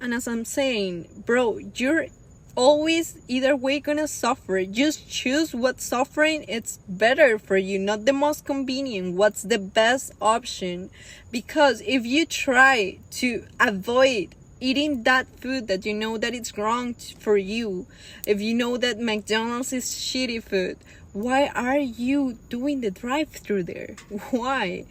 And as I'm saying, bro, you're always either way gonna suffer. Just choose what suffering it's better for you, not the most convenient, what's the best option. Because if you try to avoid eating that food that you know that it's wrong for you, if you know that McDonald's is shitty food, why are you doing the drive-through there? Why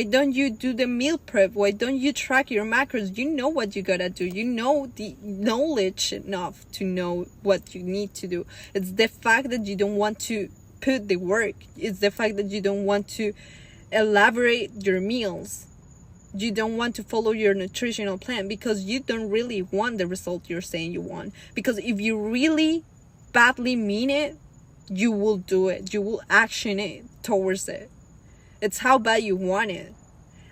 don't you do the meal prep? Why don't you track your macros? You know what you gotta do. You know the knowledge enough to know what you need to do. It's the fact that you don't want to put the work. It's the fact that you don't want to elaborate your meals. You don't want to follow your nutritional plan because you don't really want the result you're saying you want. Because if you really badly mean it, you will do it. You will action it towards it. It's how bad you want it.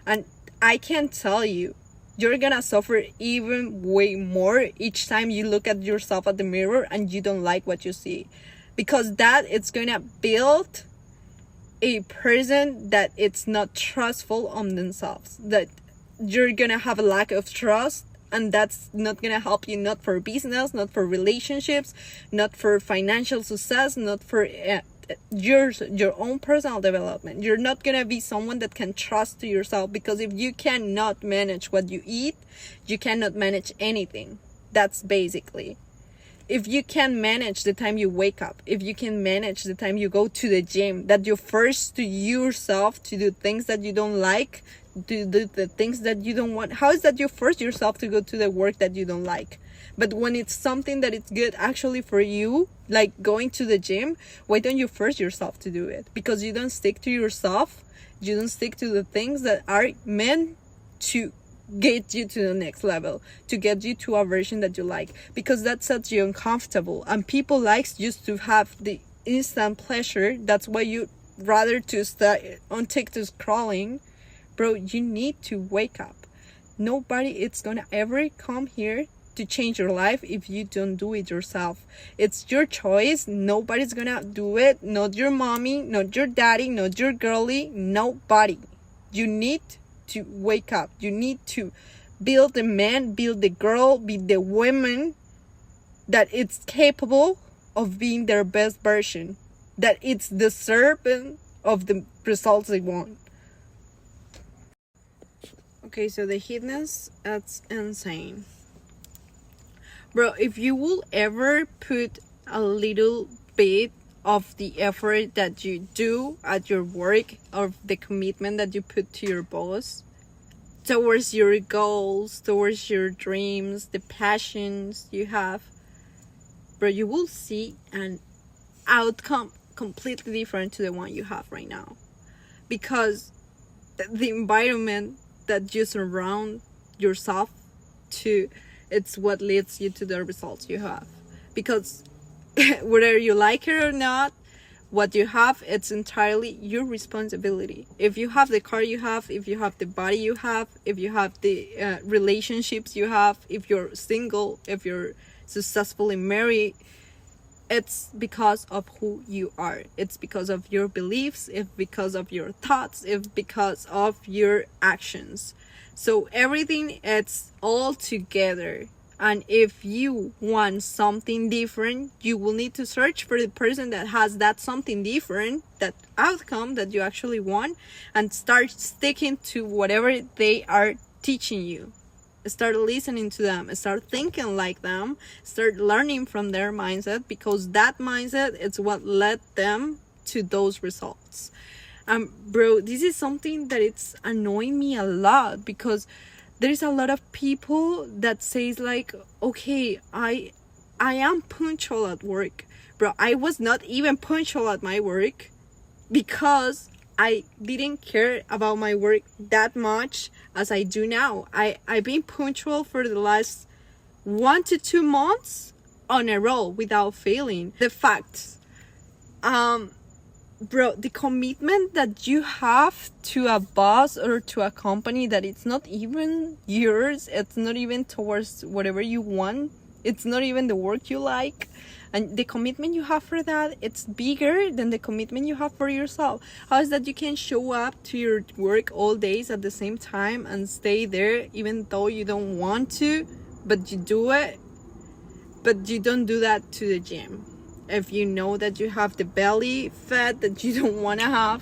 And I can tell you, you're gonna suffer even way more each time you look at yourself at the mirror and you don't like what you see. Because that it's gonna build a person that it's not trustful on themselves, that you're gonna have a lack of trust, and that's not gonna help you, not for business, not for relationships, not for financial success, not for your own personal development. You're not gonna be someone that can trust to yourself, because if you cannot manage what you eat, you cannot manage anything. That's basically, if you can manage the time you wake up, if you can manage the time you go to the gym, that you force to yourself to do things that you don't like, to do the things that you don't want, how is that you force yourself to go to the work that you don't like? But when it's something that it's good actually for you, like going to the gym, why don't you force yourself to do it? Because you don't stick to yourself, you don't stick to the things that are meant to get you to the next level, to get you to a version that you like, because that sets you uncomfortable, and people likes just to have the instant pleasure. That's why you rather to start on TikTok scrolling. Bro, you need to wake up. Nobody is gonna ever come here to change your life if you don't do it yourself. It's your choice. Nobody's gonna do it. Not your mommy, not your daddy, not your girlie, nobody. You need to wake up. You need to build the man, build the girl, be the woman that it's capable of being their best version, that it's deserving of the results they want. Okay, so the fitness, that's insane. Bro, if you will ever put a little bit of the effort that you do at your work, or the commitment that you put to your boss, towards your goals, towards your dreams, the passions you have, bro, you will see an outcome completely different to the one you have right now. Because the environment that you surround yourself to, it's what leads you to the results you have. Because whether you like it or not, what you have, it's entirely your responsibility. If you have the car you have, if you have the body you have, if you have the relationships you have, if you're single, if you're successfully married, it's because of who you are. It's because of your beliefs, it's because of your thoughts, it's because of your actions. So everything, it's all together. And if you want something different, you will need to search for the person that has that something different, that outcome that you actually want, and start sticking to whatever they are teaching you. Start listening to them, start thinking like them, start learning from their mindset, because that mindset is what led them to those results. Bro, this is something that it's annoying me a lot, because there's a lot of people that says like, okay, I am punctual at work. Bro, I was not even punctual at my work because I didn't care about my work that much as I do now. I've been punctual for the last 1 to 2 months on a roll without failing. The facts. Bro, the commitment that you have to a boss or to a company that it's not even yours, it's not even towards whatever you want, it's not even the work you like, and the commitment you have for that, it's bigger than the commitment you have for yourself. How is that you can show up to your work all days at the same time and stay there even though you don't want to, but you do it, but you don't do that to the gym. If you know that you have the belly fat that you don't want to have,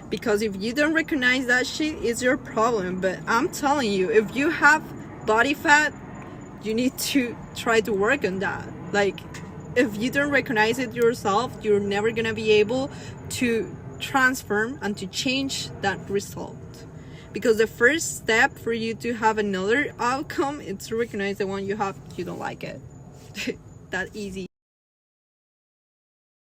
because if you don't recognize that shit, it's your problem. But I'm telling you, if you have body fat, you need to try to work on that. Like, if you don't recognize it yourself, you're never gonna be able to transform and to change that result. Because the first step for you to have another outcome is to recognize the one you have, you don't like it. That easy.